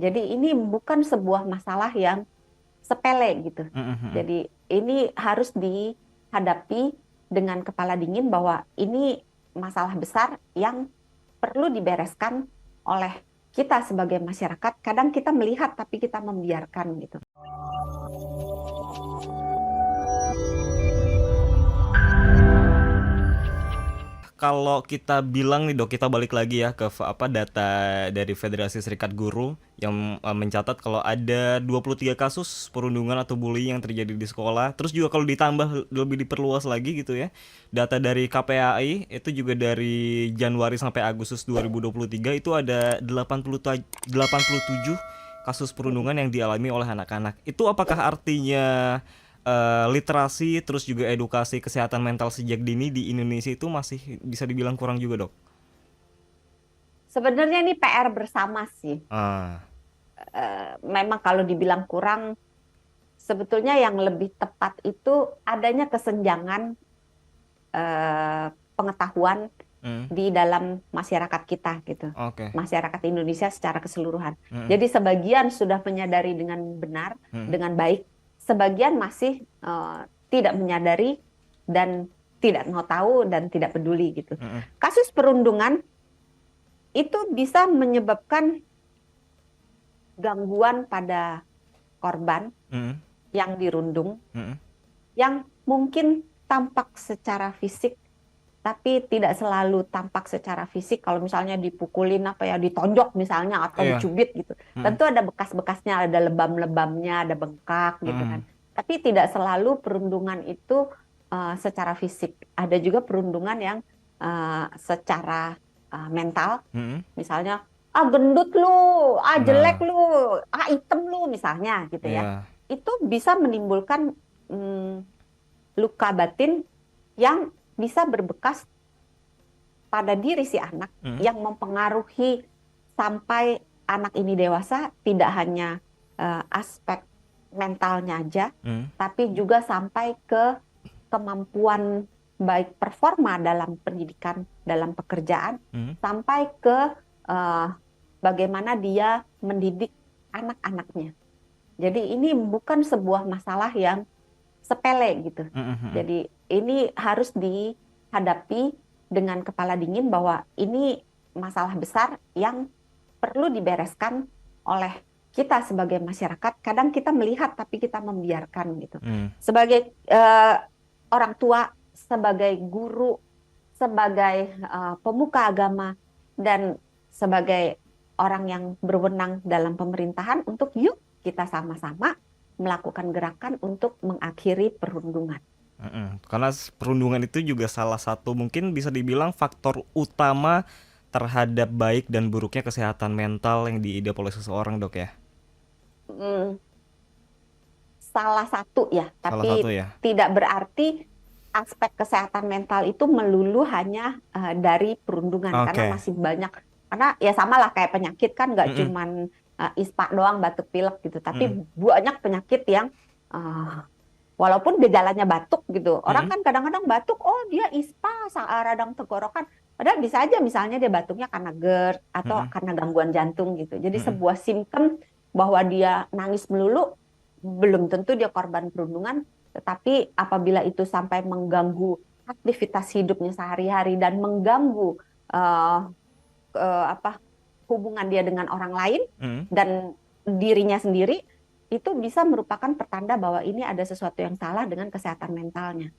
Jadi ini bukan sebuah masalah yang sepele gitu. Mhm. Jadi ini harus dihadapi dengan kepala dingin bahwa ini masalah besar yang perlu dibereskan oleh kita sebagai masyarakat. Kadang kita melihat tapi kita membiarkan gitu. Kalau kita bilang nih Dok, kita balik lagi ya ke data dari Federasi Serikat Guru yang mencatat kalau ada 23 kasus perundungan atau bullying yang terjadi di sekolah. Terus juga kalau ditambah lebih diperluas lagi gitu ya. Data dari KPAI itu juga dari Januari sampai Agustus 2023 itu ada 87 kasus perundungan yang dialami oleh anak-anak. Itu apakah artinya literasi terus juga edukasi kesehatan mental sejak dini di Indonesia itu masih bisa dibilang kurang juga dok? Sebenarnya ini PR bersama sih. Ah, Memang kalau dibilang kurang, sebetulnya yang lebih tepat itu adanya kesenjangan pengetahuan hmm, di dalam masyarakat kita gitu. oke, Masyarakat Indonesia secara keseluruhan. hmm, Jadi sebagian sudah menyadari dengan benar, hmm, dengan baik, sebagian masih tidak menyadari dan tidak mau tahu dan tidak peduli gitu. hmm, Kasus perundungan itu bisa menyebabkan gangguan pada korban hmm, yang dirundung hmm, yang mungkin tampak secara fisik tapi tidak selalu tampak secara fisik. Kalau misalnya dipukulin apa ya, ditonjok misalnya atau iya, dicubit gitu. hmm, Tentu ada bekas-bekasnya, ada lebam-lebamnya, ada bengkak gitu hmm, kan. Tapi tidak selalu perundungan itu secara fisik. Ada juga perundungan yang secara mental. hmm, Misalnya, ah gendut lu, ah jelek nah, lu, ah hitam lu misalnya gitu ya. iya, Itu bisa menimbulkan mm, luka batin yang bisa berbekas pada diri si anak hmm, yang mempengaruhi sampai anak ini dewasa tidak hanya aspek mentalnya aja, hmm, tapi juga sampai ke kemampuan baik performa dalam pendidikan, dalam pekerjaan, hmm, sampai ke eh, bagaimana dia mendidik anak-anaknya. Jadi ini bukan sebuah masalah yang sepele gitu. hmm, hmm, Jadi ini harus dihadapi dengan kepala dingin bahwa ini masalah besar yang perlu dibereskan oleh kita sebagai masyarakat. Kadang kita melihat tapi kita membiarkan gitu. hmm. Sebagai orang tua, sebagai guru, sebagai pemuka agama dan sebagai orang yang berwenang dalam pemerintahan untuk yuk kita sama-sama melakukan gerakan untuk mengakhiri perundungan. Karena perundungan itu juga salah satu mungkin bisa dibilang faktor utama terhadap baik dan buruknya kesehatan mental yang diidap oleh seseorang dok ya. Hmm, salah satu ya, Salah satu tapi ya. tidak berarti aspek kesehatan mental itu melulu hanya dari perundungan karena Oke. masih banyak. Karena ya sama lah kayak penyakit kan nggak Mm-mm. cuman ispa doang batuk pilek gitu, tapi Mm-mm. banyak penyakit yang uh, walaupun gejalanya batuk gitu. Orang Mm-mm. kan kadang-kadang batuk, oh dia ispa, radang tenggorokan. Padahal bisa aja misalnya dia batuknya karena GERD atau Mm-mm. karena gangguan jantung gitu. Jadi Mm-mm. sebuah simptom bahwa dia nangis melulu belum tentu dia korban perundungan, tetapi apabila itu sampai mengganggu aktivitas hidupnya sehari-hari dan mengganggu eh, apa hubungan dia dengan orang lain Mm-mm. dan dirinya sendiri, itu bisa merupakan pertanda bahwa ini ada sesuatu yang salah dengan kesehatan mentalnya.